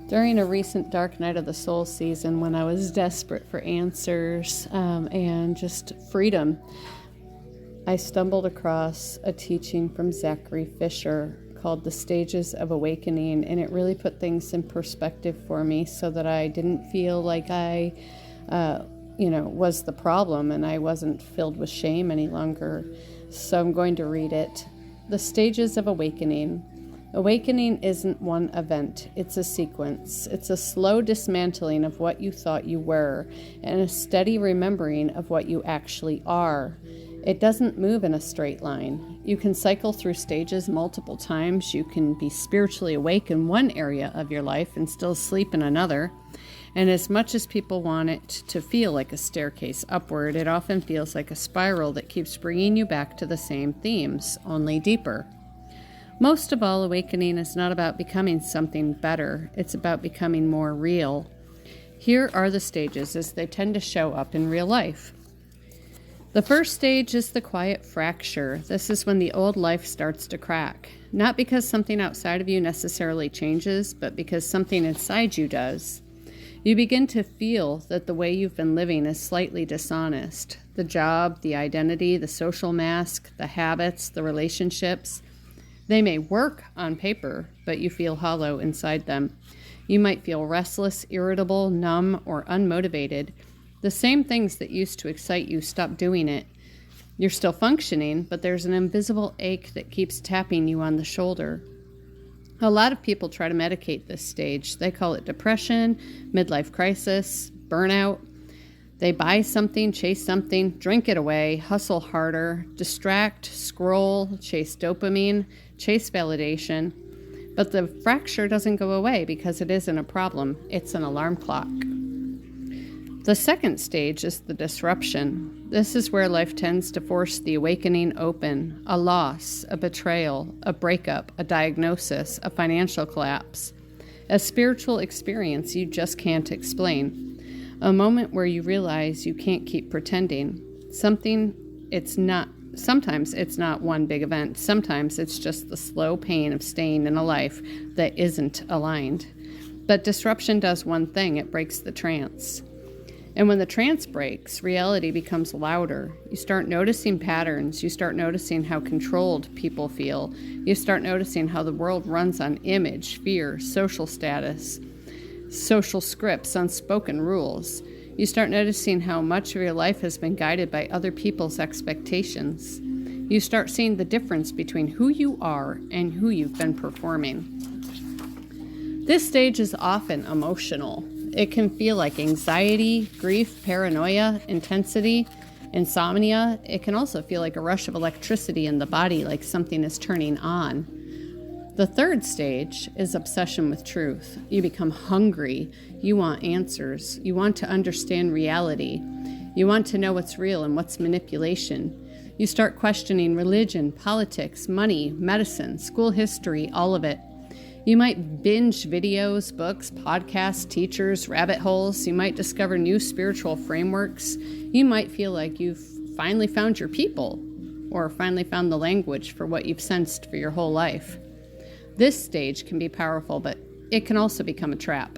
During a recent Dark Night of the Soul season, when I was desperate for answers and just freedom, I stumbled across a teaching from Zachary Fisher called The Stages of Awakening, and it really put things in perspective for me so that I didn't feel like I was the problem and I wasn't filled with shame any longer. So I'm going to read it. The Stages of Awakening. Awakening isn't one event, it's a sequence. It's a slow dismantling of what you thought you were and a steady remembering of what you actually are. It doesn't move in a straight line. You can cycle through stages multiple times. You can be spiritually awake in one area of your life and still sleep in another. And as much as people want it to feel like a staircase upward, it often feels like a spiral that keeps bringing you back to the same themes, only deeper. Most of all, awakening is not about becoming something better. It's about becoming more real. Here are the stages as they tend to show up in real life. The first stage is the quiet fracture. This is when the old life starts to crack. Not because something outside of you necessarily changes, but because something inside you does. You begin to feel that the way you've been living is slightly dishonest. The job, the identity, the social mask, the habits, the relationships. They may work on paper, but you feel hollow inside them. You might feel restless, irritable, numb, or unmotivated. The same things that used to excite you stop doing it. You're still functioning, but there's an invisible ache that keeps tapping you on the shoulder. A lot of people try to medicate this stage. They call it depression, midlife crisis, burnout. They buy something, chase something, drink it away, hustle harder, distract, scroll, chase dopamine, chase validation. But the fracture doesn't go away because it isn't a problem. It's an alarm clock. The second stage is the disruption. This is where life tends to force the awakening open. A loss, a betrayal, a breakup, a diagnosis, a financial collapse. A spiritual experience you just can't explain. A moment where you realize you can't keep pretending. Sometimes it's not one big event. Sometimes it's just the slow pain of staying in a life that isn't aligned. But disruption does one thing. It breaks the trance. And when the trance breaks, reality becomes louder. You start noticing patterns. You start noticing how controlled people feel. You start noticing how the world runs on image, fear, social status, social scripts, unspoken rules. You start noticing how much of your life has been guided by other people's expectations. You start seeing the difference between who you are and who you've been performing. This stage is often emotional. It can feel like anxiety, grief, paranoia, intensity, insomnia. It can also feel like a rush of electricity in the body, like something is turning on. The third stage is obsession with truth. You become hungry. You want answers. You want to understand reality. You want to know what's real and what's manipulation. You start questioning religion, politics, money, medicine, school history, all of it. You might binge videos, books, podcasts, teachers, rabbit holes. You might discover new spiritual frameworks. You might feel like you've finally found your people or finally found the language for what you've sensed for your whole life. This stage can be powerful, but it can also become a trap.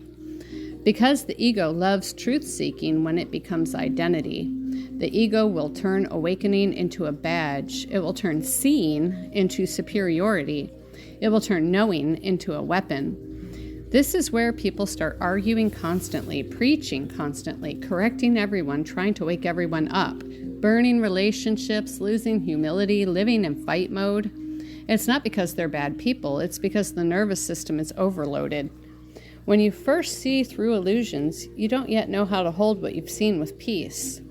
Because the ego loves truth-seeking when it becomes identity, the ego will turn awakening into a badge. It will turn seeing into superiority. It will turn knowing into a weapon. This is where people start arguing constantly, preaching constantly, correcting everyone, trying to wake everyone up, burning relationships, losing humility, living in fight mode. It's not because they're bad people, it's because the nervous system is overloaded. When you first see through illusions, you don't yet know how to hold what you've seen with peace.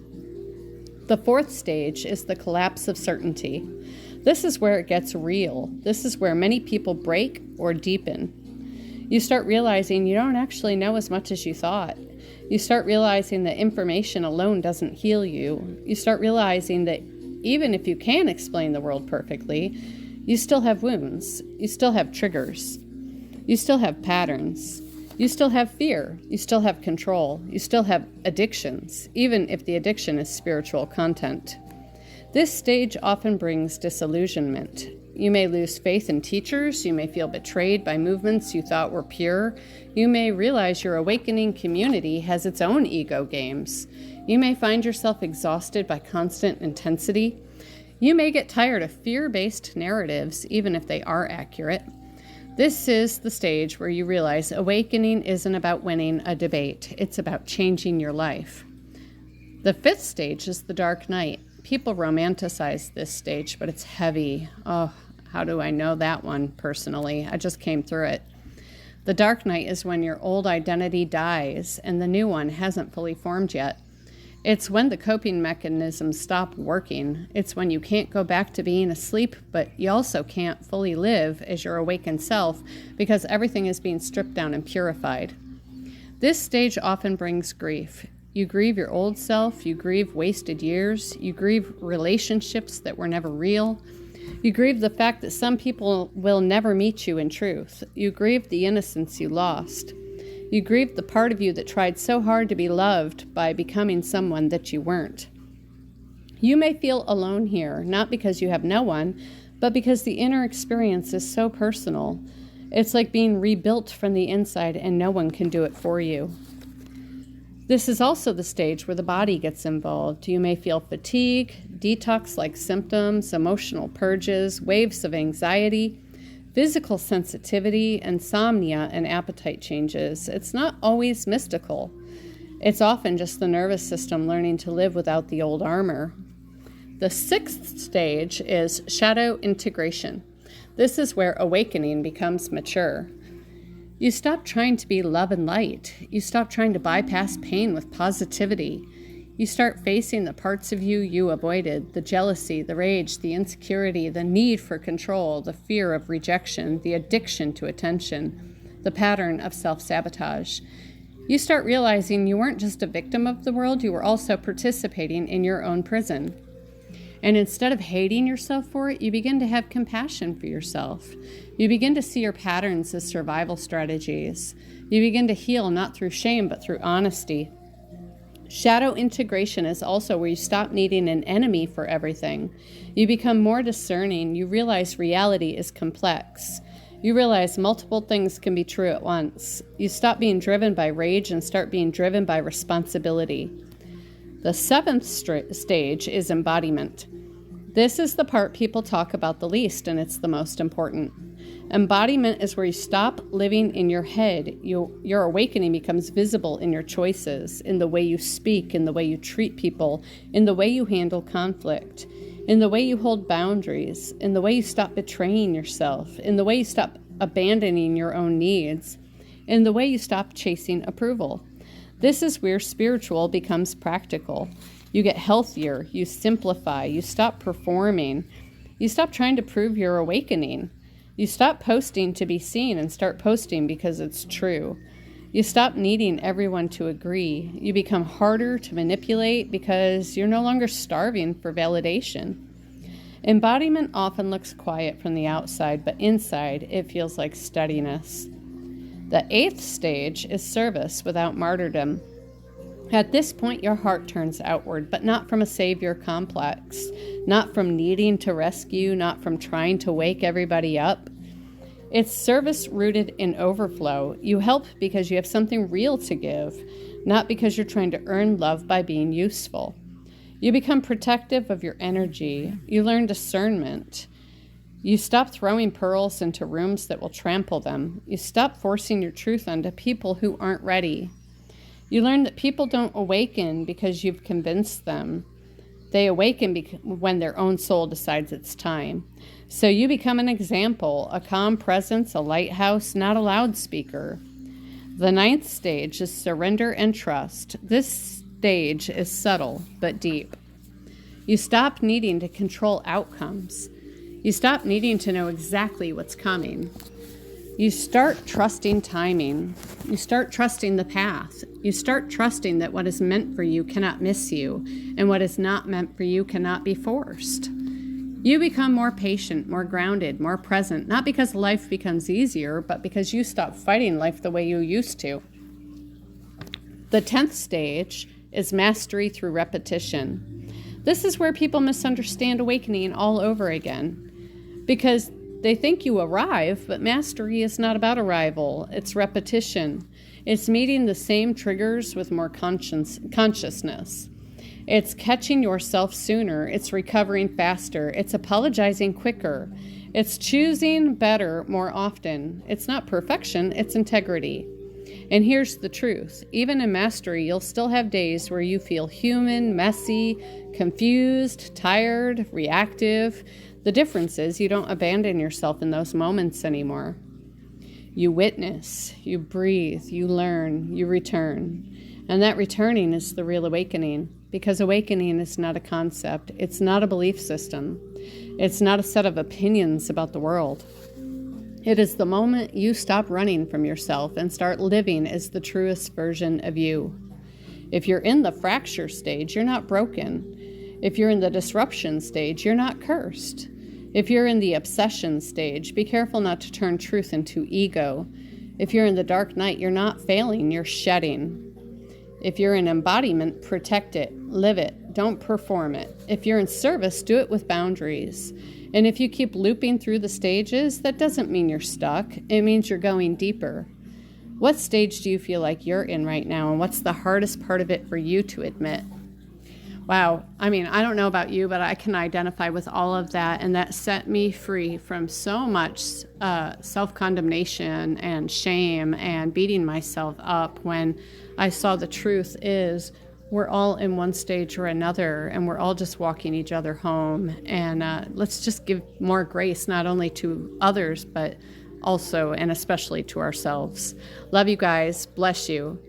The fourth stage is the collapse of certainty. This is where it gets real. This is where many people break or deepen. You start realizing you don't actually know as much as you thought. You start realizing that information alone doesn't heal you. You start realizing that even if you can explain the world perfectly, you still have wounds. You still have triggers. You still have patterns. You still have fear. You still have control. You still have addictions, even if the addiction is spiritual content. This stage often brings disillusionment. You may lose faith in teachers. You may feel betrayed by movements you thought were pure. You may realize your awakening community has its own ego games. You may find yourself exhausted by constant intensity. You may get tired of fear-based narratives, even if they are accurate. This is the stage where you realize awakening isn't about winning a debate. It's about changing your life. The 5th stage is the dark night. People romanticize this stage, but it's heavy. Oh, how do I know that one personally? I just came through it. The dark night is when your old identity dies and the new one hasn't fully formed yet. It's when the coping mechanisms stop working. It's when you can't go back to being asleep, but you also can't fully live as your awakened self because everything is being stripped down and purified. This stage often brings grief. You grieve your old self, you grieve wasted years, you grieve relationships that were never real. You grieve the fact that some people will never meet you in truth. You grieve the innocence you lost. You grieve the part of you that tried so hard to be loved by becoming someone that you weren't. You may feel alone here, not because you have no one, but because the inner experience is so personal. It's like being rebuilt from the inside and no one can do it for you. This is also the stage where the body gets involved. You may feel fatigue, detox-like symptoms, emotional purges, waves of anxiety, physical sensitivity, insomnia, and appetite changes. It's not always mystical. It's often just the nervous system learning to live without the old armor. The 6th stage is shadow integration. This is where awakening becomes mature. You stop trying to be love and light. You stop trying to bypass pain with positivity. You start facing the parts of you avoided, the jealousy, the rage, the insecurity, the need for control, the fear of rejection, the addiction to attention, the pattern of self-sabotage. You start realizing you weren't just a victim of the world, you were also participating in your own prison. And instead of hating yourself for it, you begin to have compassion for yourself. You begin to see your patterns as survival strategies. You begin to heal not through shame, but through honesty. Shadow integration is also where you stop needing an enemy for everything. You become more discerning. You realize reality is complex. You realize multiple things can be true at once. You stop being driven by rage and start being driven by responsibility. The 7th stage is embodiment. This is the part people talk about the least, and it's the most important. Embodiment is where you stop living in your head. Your awakening becomes visible in your choices, in the way you speak, in the way you treat people, in the way you handle conflict, in the way you hold boundaries, in the way you stop betraying yourself, in the way you stop abandoning your own needs, in the way you stop chasing approval. This is where spiritual becomes practical. You get healthier, you simplify, you stop performing, you stop trying to prove your awakening. You stop posting to be seen and start posting because it's true. You stop needing everyone to agree. You become harder to manipulate because you're no longer starving for validation. Embodiment often looks quiet from the outside, but inside it feels like steadiness. The 8th stage is service without martyrdom. At this point, your heart turns outward, but not from a savior complex, not from needing to rescue, not from trying to wake everybody up. It's service rooted in overflow. You help because you have something real to give, not because you're trying to earn love by being useful. You become protective of your energy. You learn discernment. You stop throwing pearls into rooms that will trample them. You stop forcing your truth onto people who aren't ready. You learn that people don't awaken because you've convinced them. They awaken when their own soul decides it's time. So you become an example, a calm presence, a lighthouse, not a loudspeaker. The 9th stage is surrender and trust. This stage is subtle but deep. You stop needing to control outcomes. You stop needing to know exactly what's coming. You start trusting timing. You start trusting the path. You start trusting that what is meant for you cannot miss you, and what is not meant for you cannot be forced. You become more patient, more grounded, more present, not because life becomes easier, but because you stop fighting life the way you used to. The 10th stage is mastery through repetition. This is where people misunderstand awakening all over again. because they think you arrive, but mastery is not about arrival. It's repetition. It's meeting the same triggers with more consciousness. It's catching yourself sooner. It's recovering faster. It's apologizing quicker. It's choosing better more often. It's not perfection, it's integrity. And here's the truth. Even in mastery, you'll still have days where you feel human, messy, confused, tired, reactive. The difference is you don't abandon yourself in those moments anymore. You witness, you breathe, you learn, you return. And that returning is the real awakening, because awakening is not a concept. It's not a belief system. It's not a set of opinions about the world. It is the moment you stop running from yourself and start living as the truest version of you. If you're in the fracture stage, you're not broken. If you're in the disruption stage, you're not cursed. If you're in the obsession stage, be careful not to turn truth into ego. If you're in the dark night, you're not failing, you're shedding. If you're in embodiment, protect it, live it, don't perform it. If you're in service, do it with boundaries. And if you keep looping through the stages, that doesn't mean you're stuck. It means you're going deeper. What stage do you feel like you're in right now, and what's the hardest part of it for you to admit? Wow. I mean, I don't know about you, but I can identify with all of that, and that set me free from so much self-condemnation and shame and beating myself up when I saw the truth is we're all in one stage or another, and we're all just walking each other home. And let's just give more grace, not only to others, but also and especially to ourselves. Love you guys. Bless you.